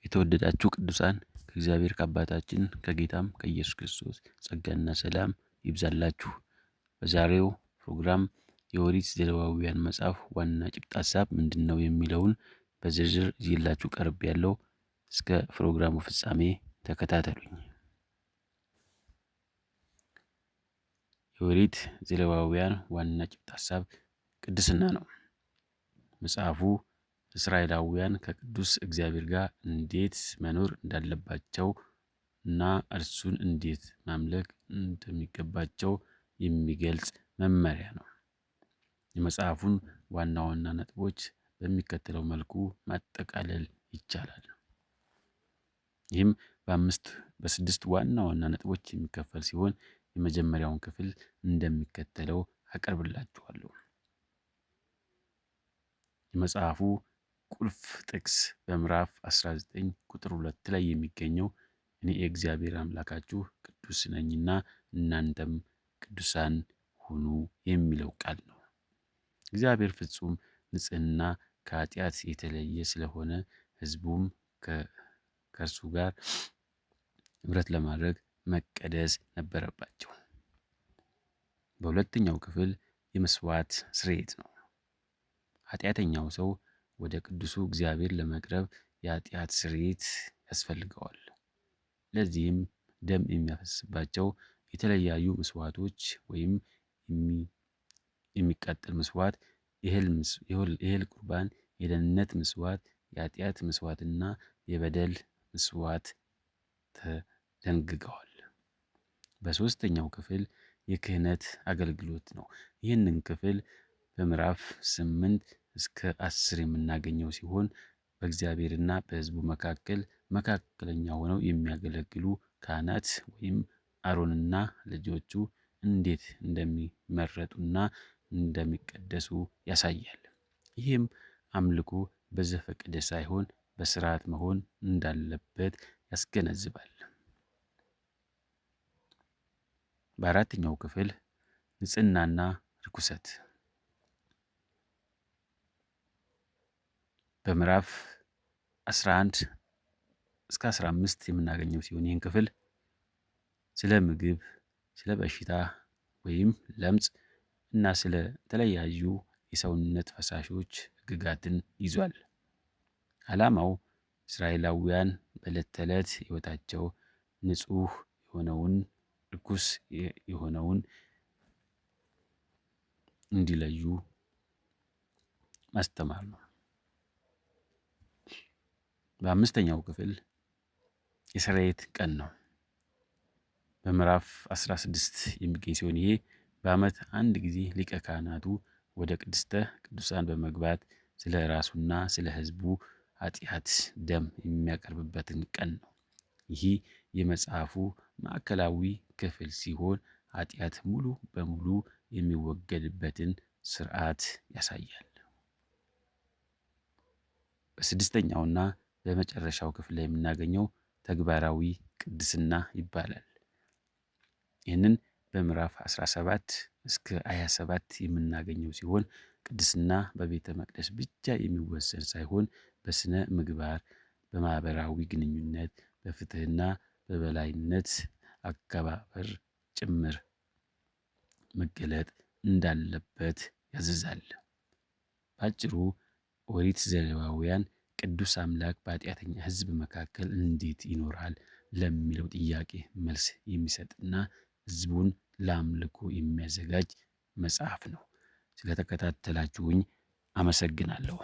የተወደዳችሁ ቅዱሳን ከእግዚአብሔር ከአባታችን ከጌታም ከኢየሱስ ክርስቶስ ጸጋና ሰላም ይብዛላችሁ። በዛሬው ፕሮግራም የኦሪት ዘሌዋውያን መጽሐፍ ዋና ጭብጥ ሐሳብ ምንድነው የሚለውን በዝርዝር ይዤላችሁ ቀርቤያለሁ። እስከ ፕሮግራሙ ፍጻሜ ተከታተሉኝ። የኦሪት ዘሌዋውያን ዋና ጭብጥ ሐሳብ ቅድስና ነው። መጽሐፉ እስራኤላውያን ከቅዱስ እግዚአብሔር ጋር እንዴት መኖር እንዳለባቸው እና እርሱን እንዴት ማምለክ እንደሚገባቸው የሚገልጽ መመሪያ ነው። የመጽሐፉን ዋና ዋና ነጥቦች በሚከተለው መልኩ ማጠቃለል ይቻላል። ይህም በስድስት ዋና ዋና ነጥቦች የሚከፈል ሲሆን የመጀመሪያውን ክፍል እንደሚከተለው አቀርብላችኋለሁ። የመጽሐፉ ቁልፍ ጥቅስ በምዕራፍ 19 ቁጥር 2 ላይ የሚገኘው እኔ የእግዚአብሔር አምላካችሁ ቅዱስ ነኝና እናንተም ቅዱሳን ሁኑ የሚለው ቃል ነው። እግዚአብሔር ፍጹም ንጽሕና ከኃጢአት የተለየ ስለሆነ ሕዝቡም ከእርሱ ጋር ኅብረት ለማድረግ መቀደስ ነበረባቸው። በሁለተኛው ክፍል የመስዋዕት ስርየት ነው። ኃጢአተኛው ሰው ወደ ቅዱሱ እግዚአብሔር ለመቅረብ የኃጢአት ስርየት ያስፈልገዋል። ለዚህም ደም የሚያፈስባቸው የተለያዩ መስዋዕቶች ወይም የሚቃጠል መስዋዕት፣ የእህል ቁርባን፣ የደህንነት መስዋዕት፣ የኃጢአት መስዋዕትና የበደል መስዋዕት ተደንግገዋል። በሦስተኛው ክፍል የክህነት አገልግሎት ነው። ይህንን ክፍል በምዕራፍ 8 እስከ 10 የምናገኘው ሲሆን በእግዚአብሔርና በሕዝቡ መካከል መካከለኛ ሆነው የሚያገለግሉ ካህናት ወይም አሮንና ልጆቹ እንዴት እንደሚመረጡና እንደሚቀደሱ ያሳያል። ይህም አምልኮ በዘፈቀደ ሳይሆን በስርዓት መሆን እንዳለበት ያስገነዝባል። በአራተኛው ክፍል ንጽሕናና ርኩሰት በምዕራፍ 11 እስከ 15 የምናገኘው ሲሆን ይህን ክፍል ስለ ምግብ፣ ስለ በሽታ ወይም ለምጽ እና ስለ ተለያዩ የሰውነት ፈሳሾች ሕግጋትን ይዟል። ዓላማው እስራኤላውያን በዕለት ተዕለት ሕይወታቸው ንጹሕ የሆነውን ርኩስ የሆነውን እንዲለዩ ማስተማር ነው። በአምስተኛው ክፍል የስርየት ቀን ነው። በምዕራፍ 16 የሚገኝ ሲሆን ይሄ በዓመት አንድ ጊዜ ሊቀ ካህናቱ ወደ ቅድስተ ቅዱሳን በመግባት ስለ ራሱና ስለ ሕዝቡ ኃጢአት ደም የሚያቀርብበትን ቀን ነው። ይህ የመጽሐፉ ማዕከላዊ ክፍል ሲሆን ኃጢአት ሙሉ በሙሉ የሚወገድበትን ስርዓት ያሳያል። በስድስተኛውና በመጨረሻው ክፍል ላይ የምናገኘው ተግባራዊ ቅድስና ይባላል። ይህንን በምዕራፍ 17 እስከ 27 የምናገኘው ሲሆን ቅድስና በቤተ መቅደስ ብቻ የሚወሰን ሳይሆን በስነ ምግባር፣ በማህበራዊ ግንኙነት፣ በፍትህና በበላይነት አከባበር ጭምር መገለጥ እንዳለበት ያዘዛል። ባጭሩ ኦሪት ዘሌዋውያን ቅዱስ አምላክ በኃጢአተኛ ሕዝብ መካከል እንዴት ይኖራል ለሚለው ጥያቄ መልስ የሚሰጥና ሕዝቡን ለአምልኮ የሚያዘጋጅ መጽሐፍ ነው። ስለተከታተላችሁኝ አመሰግናለሁ።